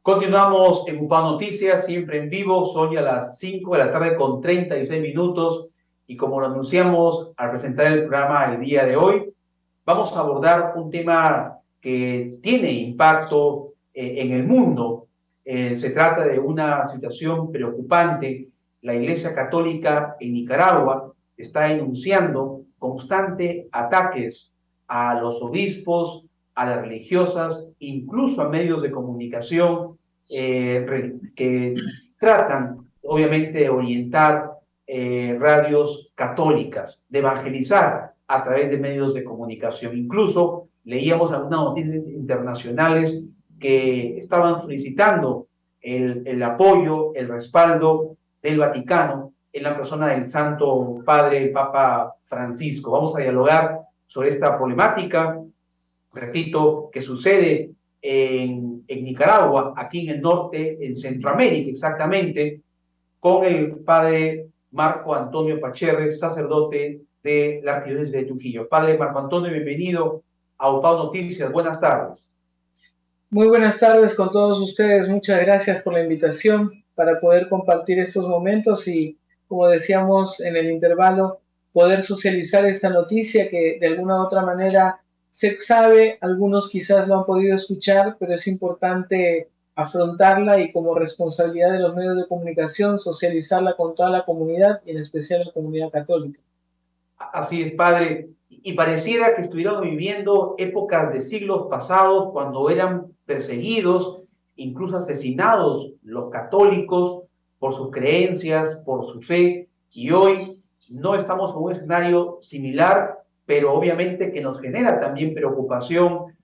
Continuamos en UPA Noticias, siempre en vivo, son a las 5 de la tarde con 36 minutos y como lo anunciamos al presentar el programa el día de hoy, vamos a abordar un tema que tiene impacto en el mundo. Se trata de una situación preocupante. La Iglesia Católica en Nicaragua está denunciando constantes ataques a los obispos, a las religiosas, incluso a medios de comunicación que tratan, obviamente, de orientar radios católicas, de evangelizar a través de medios de comunicación. Incluso leíamos algunas noticias internacionales que estaban solicitando el apoyo, el respaldo del Vaticano en la persona del Santo Padre, el Papa Francisco. Vamos a dialogar sobre esta problemática, repito, que sucede en Nicaragua, aquí en el norte, en Centroamérica exactamente, con el padre Marco Antonio Pacherre, sacerdote de la Arquidiócesis de Trujillo. Padre Marco Antonio, bienvenido a UPAO Noticias. Buenas tardes. Muy buenas tardes con todos ustedes. Muchas gracias por la invitación para poder compartir estos momentos y, como decíamos en el intervalo, poder socializar esta noticia que de alguna u otra manera se sabe, algunos quizás lo han podido escuchar, pero es importante afrontarla y como responsabilidad de los medios de comunicación socializarla con toda la comunidad y en especial la comunidad católica. Así es, padre. Y pareciera que estuviéramos viviendo épocas de siglos pasados cuando eran perseguidos, incluso asesinados los católicos por sus creencias, por su fe. Y hoy no estamos en un escenario similar, pero obviamente que nos genera también preocupación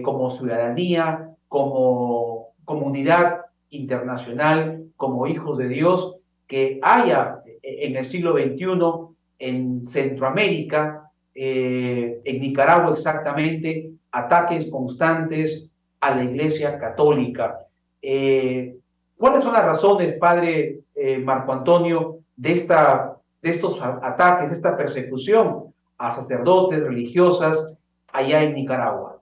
como ciudadanía, como comunidad internacional, como hijos de Dios, que haya en el siglo XXI en Centroamérica, en Nicaragua exactamente, ataques constantes a la Iglesia Católica. ¿Cuáles son las razones, padre Marco Antonio, de estos ataques, de esta persecución a sacerdotes, religiosas allá en Nicaragua?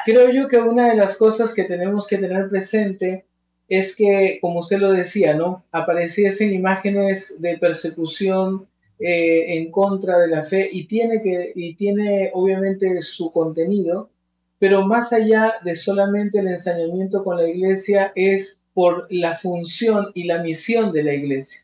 Creo yo que una de las cosas que tenemos que tener presente es que, como usted lo decía, ¿no? Apareciesen imágenes de persecución en contra de la fe y tiene obviamente su contenido, pero más allá de solamente el ensañamiento con la iglesia es por la función y la misión de la iglesia.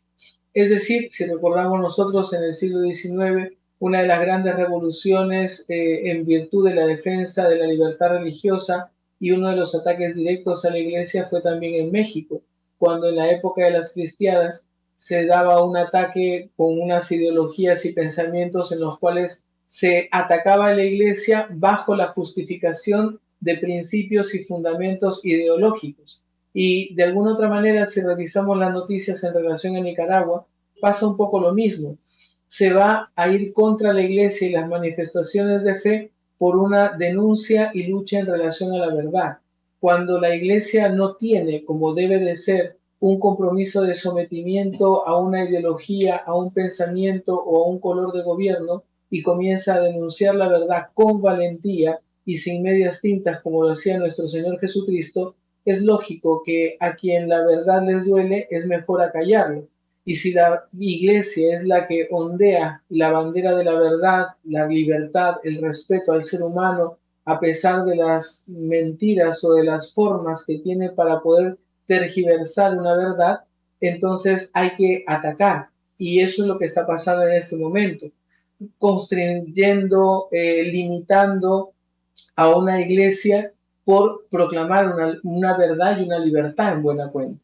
Es decir, si recordamos nosotros en el siglo XIX, una de las grandes revoluciones en virtud de la defensa de la libertad religiosa y uno de los ataques directos a la iglesia fue también en México, cuando en la época de las cristiadas se daba un ataque con unas ideologías y pensamientos en los cuales se atacaba a la iglesia bajo la justificación de principios y fundamentos ideológicos. Y de alguna otra manera, si revisamos las noticias en relación a Nicaragua, pasa un poco lo mismo. Se va a ir contra la iglesia y las manifestaciones de fe por una denuncia y lucha en relación a la verdad. Cuando la iglesia no tiene, como debe de ser, un compromiso de sometimiento a una ideología, a un pensamiento o a un color de gobierno y comienza a denunciar la verdad con valentía y sin medias tintas, como lo hacía nuestro Señor Jesucristo, es lógico que a quien la verdad les duele es mejor acallarlo. Y si la iglesia es la que ondea la bandera de la verdad, la libertad, el respeto al ser humano, a pesar de las mentiras o de las formas que tiene para poder tergiversar una verdad, entonces hay que atacar. Y eso es lo que está pasando en este momento, constreyendo, limitando a una iglesia por proclamar una verdad y una libertad en buena cuenta.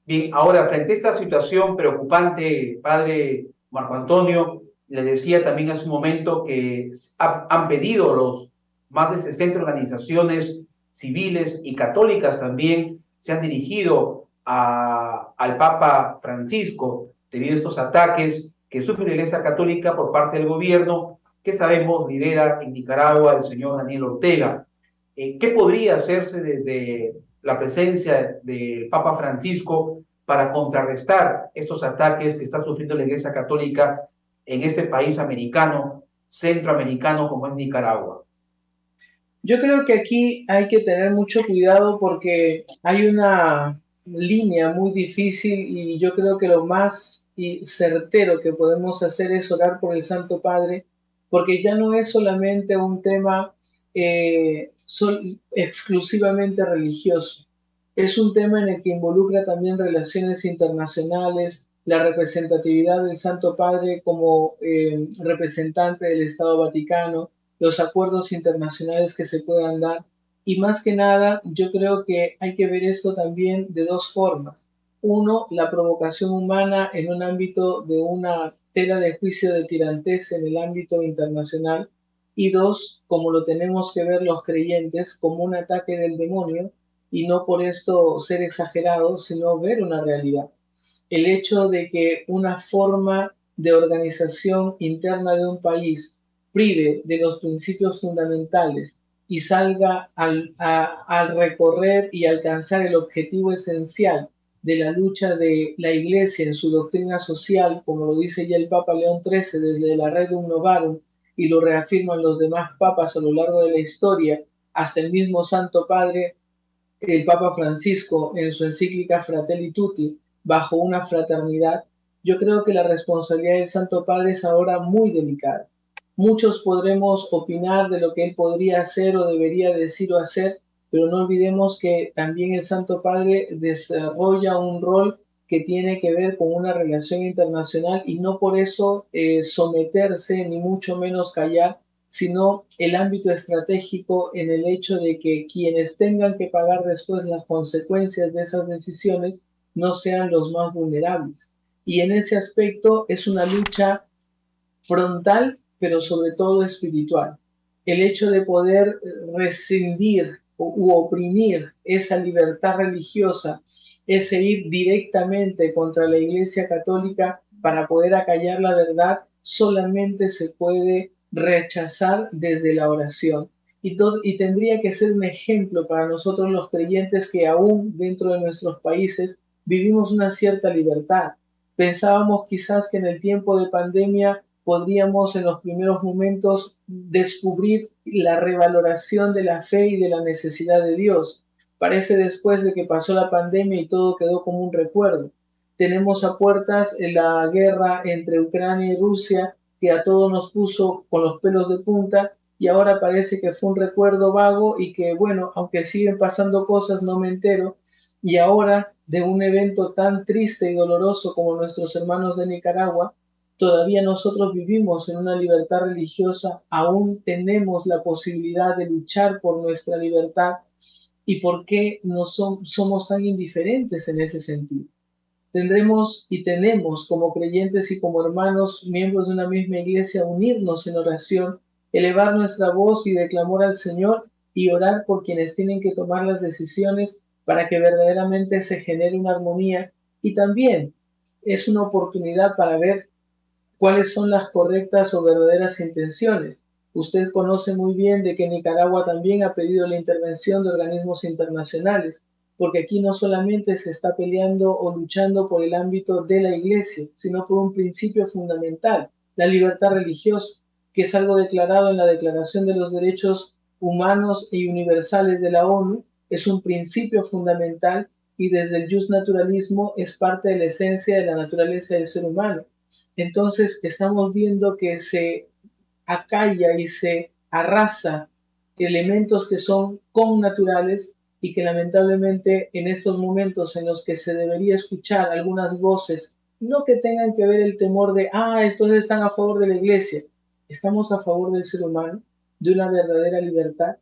Bien, ahora, frente a esta situación preocupante, padre Marco Antonio, le decía también hace un momento que han pedido los más de 60 organizaciones civiles y católicas también se han dirigido al Papa Francisco debido a estos ataques que sufre la Iglesia Católica por parte del gobierno que sabemos lidera en Nicaragua el señor Daniel Ortega. ¿Qué podría hacerse desde la presencia del Papa Francisco para contrarrestar estos ataques que está sufriendo la Iglesia Católica en este país americano, centroamericano como es Nicaragua? Yo creo que aquí hay que tener mucho cuidado porque hay una línea muy difícil y yo creo que lo más certero que podemos hacer es orar por el Santo Padre, porque ya no es solamente un tema exclusivamente religioso, es un tema en el que involucra también relaciones internacionales, la representatividad del Santo Padre como representante del Estado Vaticano, los acuerdos internacionales que se puedan dar. Y más que nada, yo creo que hay que ver esto también de dos formas. Uno, la provocación humana en un ámbito de una tela de juicio de tirantez en el ámbito internacional. Y dos, como lo tenemos que ver los creyentes, como un ataque del demonio y no por esto ser exagerado, sino ver una realidad. El hecho de que una forma de organización interna de un país prive de los principios fundamentales y salga al recorrer y alcanzar el objetivo esencial de la lucha de la Iglesia en su doctrina social, como lo dice ya el Papa León XIII desde la Rerum Novarum y lo reafirman los demás papas a lo largo de la historia, hasta el mismo Santo Padre, el Papa Francisco en su encíclica Fratelli Tutti, bajo una fraternidad, yo creo que la responsabilidad del Santo Padre es ahora muy delicada. Muchos podremos opinar de lo que él podría hacer o debería decir o hacer, pero no olvidemos que también el Santo Padre desarrolla un rol que tiene que ver con una relación internacional y no por eso someterse ni mucho menos callar, sino el ámbito estratégico en el hecho de que quienes tengan que pagar después las consecuencias de esas decisiones no sean los más vulnerables. Y en ese aspecto es una lucha frontal, pero sobre todo espiritual. El hecho de poder rescindir u oprimir esa libertad religiosa, ese ir directamente contra la Iglesia Católica para poder acallar la verdad, solamente se puede rechazar desde la oración. Y tendría que ser un ejemplo para nosotros los creyentes que aún dentro de nuestros países vivimos una cierta libertad. Pensábamos quizás que en el tiempo de pandemia podríamos en los primeros momentos descubrir la revaloración de la fe y de la necesidad de Dios. Parece después de que pasó la pandemia y todo quedó como un recuerdo. Tenemos a puertas la guerra entre Ucrania y Rusia que a todos nos puso con los pelos de punta y ahora parece que fue un recuerdo vago y que, bueno, aunque siguen pasando cosas, no me entero. Y ahora, de un evento tan triste y doloroso como nuestros hermanos de Nicaragua, todavía nosotros vivimos en una libertad religiosa, aún tenemos la posibilidad de luchar por nuestra libertad y por qué no somos tan indiferentes en ese sentido. Tendremos y tenemos como creyentes y como hermanos, miembros de una misma iglesia, unirnos en oración, elevar nuestra voz y de clamor al Señor y orar por quienes tienen que tomar las decisiones para que verdaderamente se genere una armonía. Y también es una oportunidad para ver cuáles son las correctas o verdaderas intenciones. Usted conoce muy bien de que Nicaragua también ha pedido la intervención de organismos internacionales, porque aquí no solamente se está peleando o luchando por el ámbito de la iglesia, sino por un principio fundamental, la libertad religiosa, que es algo declarado en la Declaración de los Derechos Humanos y Universales de la ONU, es un principio fundamental y desde el justnaturalismo es parte de la esencia de la naturaleza del ser humano. Entonces estamos viendo que se acalla y se arrasa elementos que son connaturales y que lamentablemente en estos momentos en los que se debería escuchar algunas voces, no que tengan que ver el temor de, entonces están a favor de la iglesia, estamos a favor del ser humano, de una verdadera libertad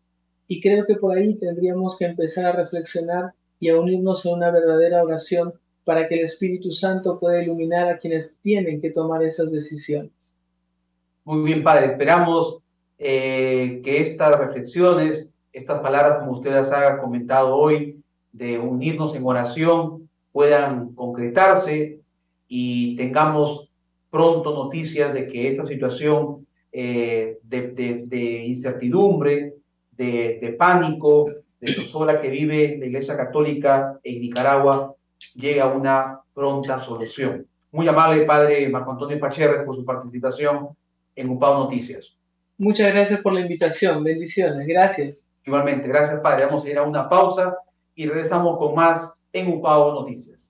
y creo que por ahí tendríamos que empezar a reflexionar y a unirnos en una verdadera oración para que el Espíritu Santo pueda iluminar a quienes tienen que tomar esas decisiones. Muy bien, padre. Esperamos que estas reflexiones, estas palabras, como usted las ha comentado hoy, de unirnos en oración, puedan concretarse y tengamos pronto noticias de que esta situación de incertidumbre, de pánico, de zozobra que vive la Iglesia Católica en Nicaragua llegue a una pronta solución. Muy amable, padre Marco Antonio Pacherres, por su participación en UPAO Noticias. Muchas gracias por la invitación. Bendiciones. Gracias. Igualmente, gracias, Padre. Vamos a ir a una pausa y regresamos con más en UPAO Noticias.